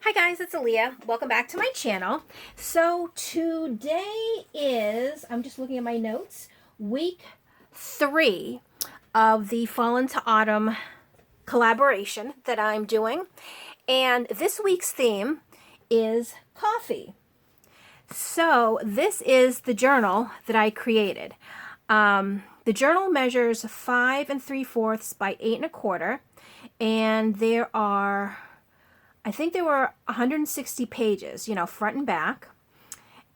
Hi guys, it's Aaliyah. Welcome back to my channel. So today is, I'm just looking at my notes, week 3 of the Fall into Autumn collaboration that I'm doing. And this week's theme is coffee. So this is the journal that I created. The journal measures 5 3/4 by 8 1/4, and there are, I think there were 160 pages, you know, front and back.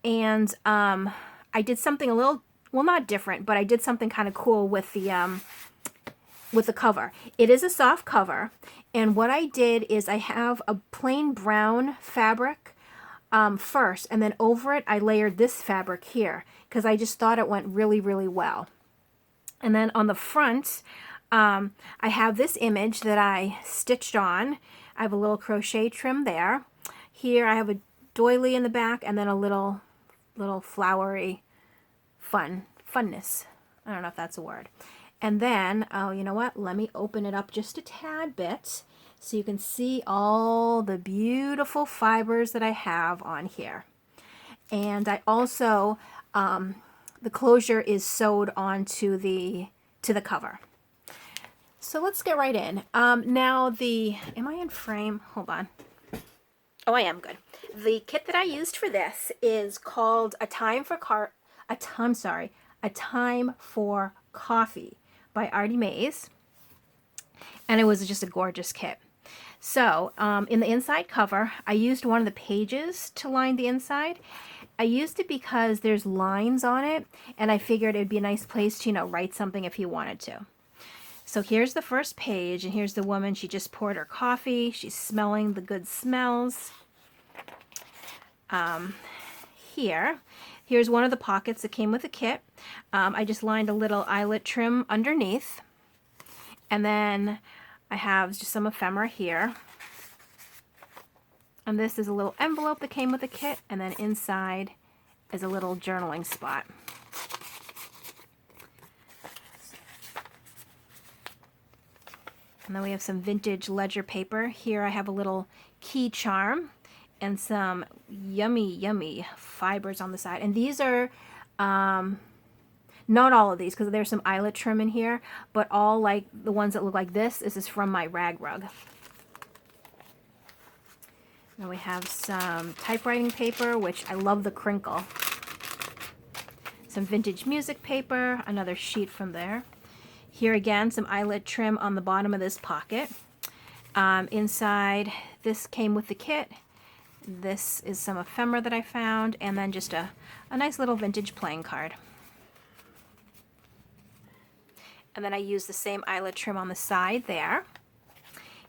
And I did something a little, well, not different, but I did something kind of cool with the cover. It is a soft cover, and what I did is I have a plain brown fabric first, and then over it I layered this fabric here because I just thought it went really, really well. And then on the front, I have this image that I stitched on. I have a little crochet trim there. Here I have a doily in the back, and then a little flowery funness. I don't know if that's a word. And then, oh, you know what? Let me open it up just a tad bit so you can see all the beautiful fibers that I have on here. And I also, the closure is sewed onto the cover. So let's get right in. Now am I in frame? Hold on. Oh, I am good. The kit that I used for this is called A Time for Coffee by Artie Mays. And it was just a gorgeous kit. So in the inside cover, I used one of the pages to line the inside. I used it because there's lines on it, and I figured it'd be a nice place to, you know, write something if you wanted to. So here's the first page, and here's the woman. She just poured her coffee. She's smelling the good smells. Here's one of the pockets that came with the kit. I just lined a little eyelet trim underneath. And then I have just some ephemera here. And this is a little envelope that came with the kit. And then inside is a little journaling spot. And then we have some vintage ledger paper. Here I have a little key charm and some yummy fibers on the side. And these are, not all of these because there's some eyelet trim in here, but all like the ones that look like this is from my rag rug. Then we have some typewriting paper, which I love the crinkle. Some vintage music paper, another sheet from there. Here again, some eyelet trim on the bottom of this pocket. Inside, this came with the kit. This is some ephemera that I found, and then just a nice little vintage playing card. And then I used the same eyelet trim on the side there.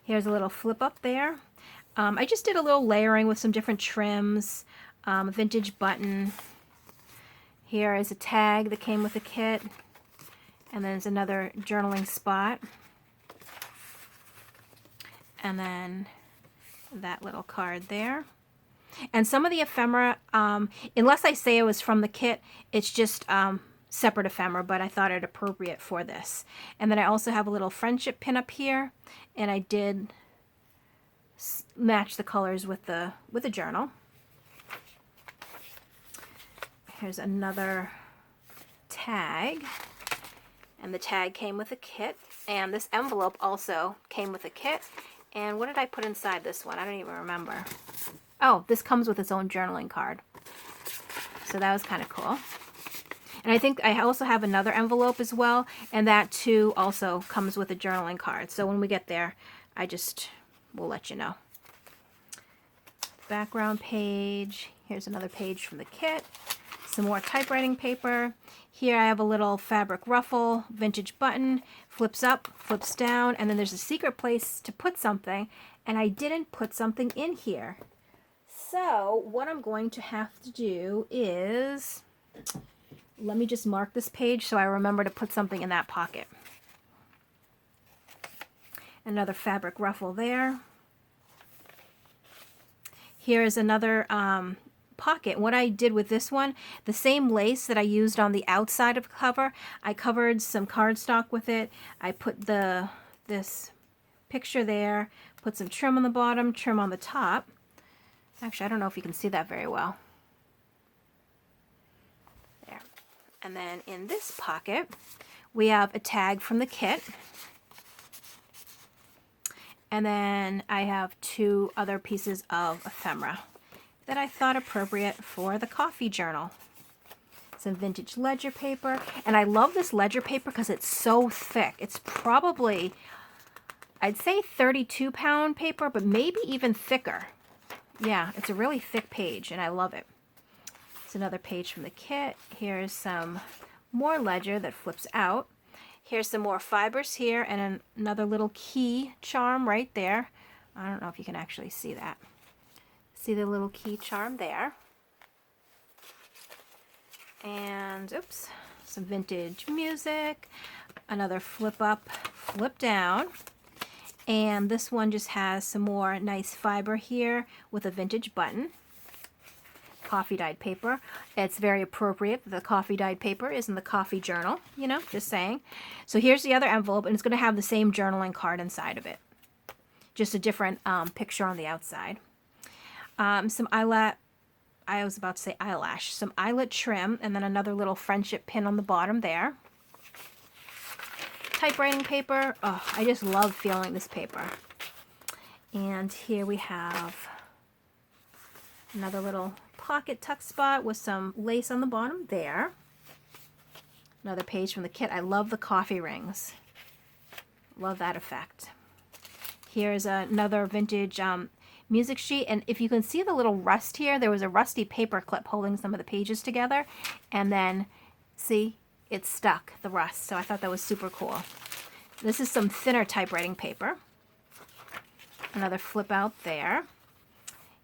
Here's a little flip up there. I just did a little layering with some different trims, a vintage button. Here is a tag that came with the kit. And then there's another journaling spot. And then that little card there. And some of the ephemera, unless I say it was from the kit, it's just separate ephemera, but I thought it appropriate for this. And then I also have a little friendship pin up here, and I did match the colors with the journal. Here's another tag. And the tag came with a kit, and this envelope also came with a kit. And what did I put inside this one? I don't even remember. Oh, this comes with its own journaling card. So that was kind of cool. And I think I also have another envelope as well, and that too also comes with a journaling card. So when we get there, we'll let you know. Background page. Here's another page from the kit. Some more typewriting paper. Here I have a little fabric ruffle, vintage button, flips up, flips down, and then there's a secret place to put something, and I didn't put something in here. So what I'm going to have to do is, let me just mark this page so I remember to put something in that pocket. Another fabric ruffle there. Here is another pocket. What I did with this one, the same lace that I used on the outside of the cover, I covered some cardstock with it. I put this picture there, put some trim on the bottom, trim on the top. Actually, I don't know if you can see that very well. There. And then in this pocket, we have a tag from the kit. And then I have 2 other pieces of ephemera that I thought appropriate for the coffee journal. Some vintage ledger paper. And I love this ledger paper because it's so thick. It's probably, I'd say 32-pound paper, but maybe even thicker. Yeah, it's a really thick page, and I love it. It's another page from the kit. Here's some more ledger that flips out. Here's some more fibers here, and another little key charm right there. I don't know if you can actually see that. See the little key charm there. And, oops, some vintage music. Another flip up, flip down. And this one just has some more nice fiber here with a vintage button. Coffee dyed paper. It's very appropriate that the coffee dyed paper is in the coffee journal, you know, just saying. So here's the other envelope, and it's going to have the same journaling card inside of it. Just a different picture on the outside. Some eyelet, I was about to say eyelash, some eyelet trim, and then another little friendship pin on the bottom there. Typewriting paper. Oh, I just love feeling this paper. And here we have another little pocket tuck spot with some lace on the bottom there. Another page from the kit. I love the coffee rings. Love that effect. Here's another vintage music sheet, and if you can see the little rust here, there was a rusty paper clip holding some of the pages together, and then see, it's stuck, the rust, so I thought that was super cool. This is some thinner typewriting paper. Another flip out there.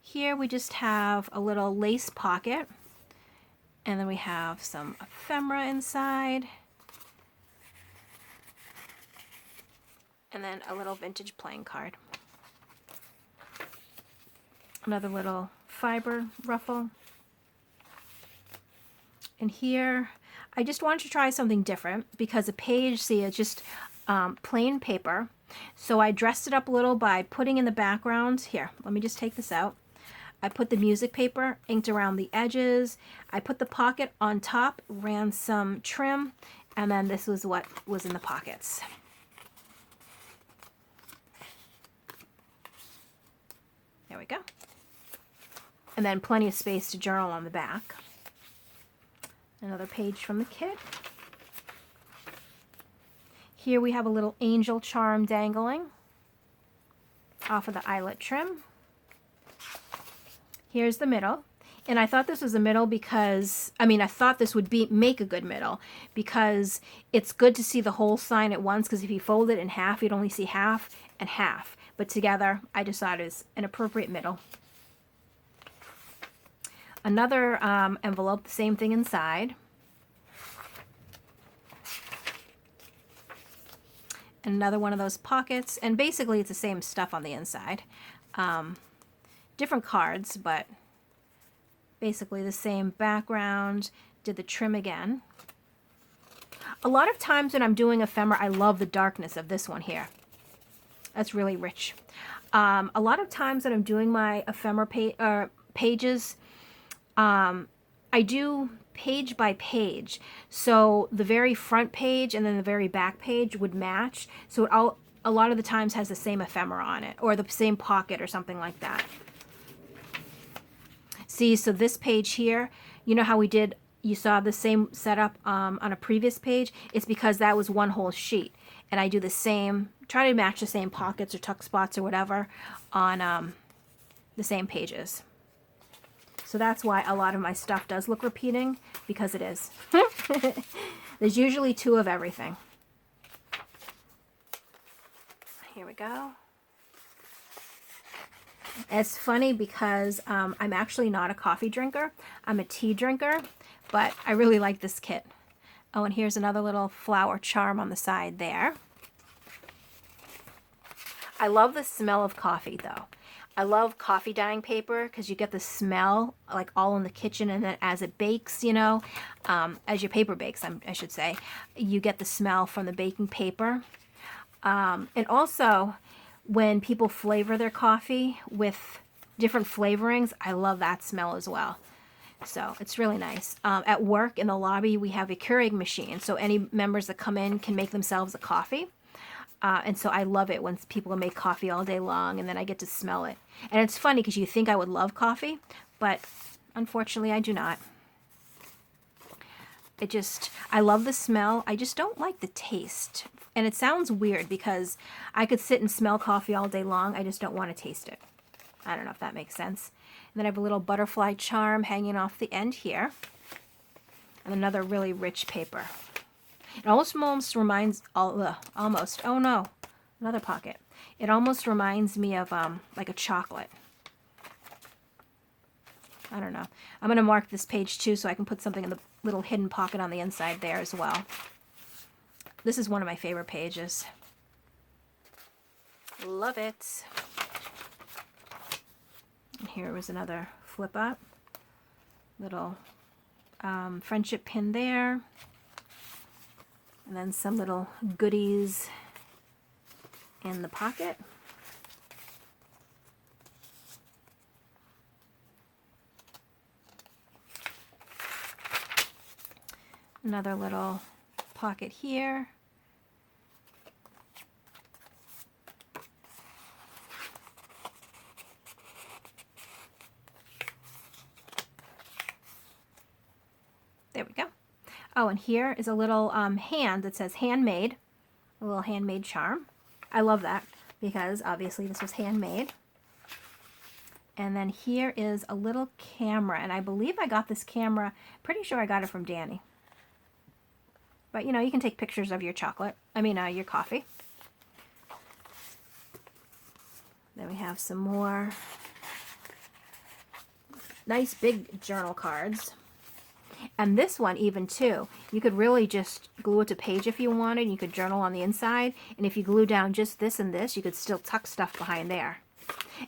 Here we just have a little lace pocket, and then we have some ephemera inside, and then a little vintage playing card. Another little fiber ruffle. And here, I just wanted to try something different because a page, see, it's just plain paper. So I dressed it up a little by putting in the background. Here, let me just take this out. I put the music paper inked around the edges. I put the pocket on top, ran some trim, and then this was what was in the pockets. There we go. And then plenty of space to journal on the back. Another page from the kit. Here we have a little angel charm dangling off of the eyelet trim. Here's the middle. And I thought this was a middle because, I thought this would make a good middle because it's good to see the whole sign at once, because if you fold it in half, you'd only see half and half. But together, I just thought it was an appropriate middle. Another envelope, the same thing inside. Another one of those pockets, and basically it's the same stuff on the inside. Different cards, but basically the same background. Did the trim again. A lot of times when I'm doing ephemera, I love the darkness of this one here. That's really rich. A lot of times when I'm doing my ephemera pages, I do page by page. So the very front page and then the very back page would match. So it a lot of the times has the same ephemera on it, or the same pocket or something like that. See, so this page here, you know how you saw the same setup on a previous page? It's because that was one whole sheet. And I do the same, try to match the same pockets or tuck spots or whatever on the same pages. So that's why a lot of my stuff does look repeating, because it is. There's usually 2 of everything. Here we go. It's funny because I'm actually not a coffee drinker. I'm a tea drinker, but I really like this kit. Oh, and here's another little flower charm on the side there. I love the smell of coffee, though. I love coffee dyeing paper because you get the smell like all in the kitchen, and then as it bakes, you know, as your paper bakes, I should say, you get the smell from the baking paper. And also when people flavor their coffee with different flavorings. I love that smell as well. So it's really nice. At work in the lobby, we have a Keurig machine. So any members that come in can make themselves a coffee. And so I love it when people make coffee all day long and then I get to smell it. And it's funny because you think I would love coffee, but unfortunately I do not. I love the smell. I just don't like the taste. And it sounds weird because I could sit and smell coffee all day long. I just don't want to taste it. I don't know if that makes sense. And then I have a little butterfly charm hanging off the end here. And another really rich paper. It almost reminds, almost, oh no, another pocket. It almost reminds me of like a chocolate. I don't know. I'm going to mark this page too so I can put something in the little hidden pocket on the inside there as well. This is one of my favorite pages. Love it. And here was another flip up. Little friendship pin there. And then some little goodies in the pocket. Another little pocket here. There we go. Oh, and here is a little hand that says handmade, a little handmade charm. I love that because obviously this was handmade. And then here is a little camera, and I believe I got this camera, pretty sure I got it from DANI. But you know, you can take pictures of your chocolate, your coffee. Then we have some more nice big journal cards. And this one even too, you could really just glue it to page if you wanted. You could journal on the inside. And if you glue down just this and this, you could still tuck stuff behind there.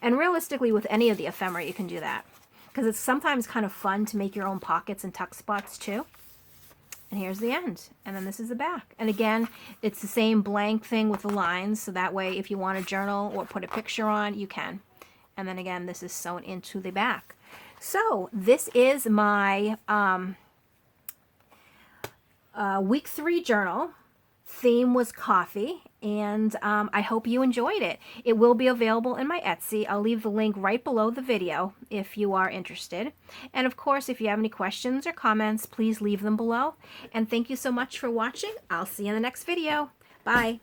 And realistically, with any of the ephemera, you can do that. Because it's sometimes kind of fun to make your own pockets and tuck spots too. And here's the end. And then this is the back. And again, it's the same blank thing with the lines. So that way, if you want to journal or put a picture on, you can. And then again, this is sewn into the back. So this is my week 3 journal. Theme was coffee, and I hope you enjoyed it. It will be available in my Etsy. I'll leave the link right below the video if you are interested. And of course, if you have any questions or comments, please leave them below. And thank you so much for watching. I'll see you in the next video. Bye.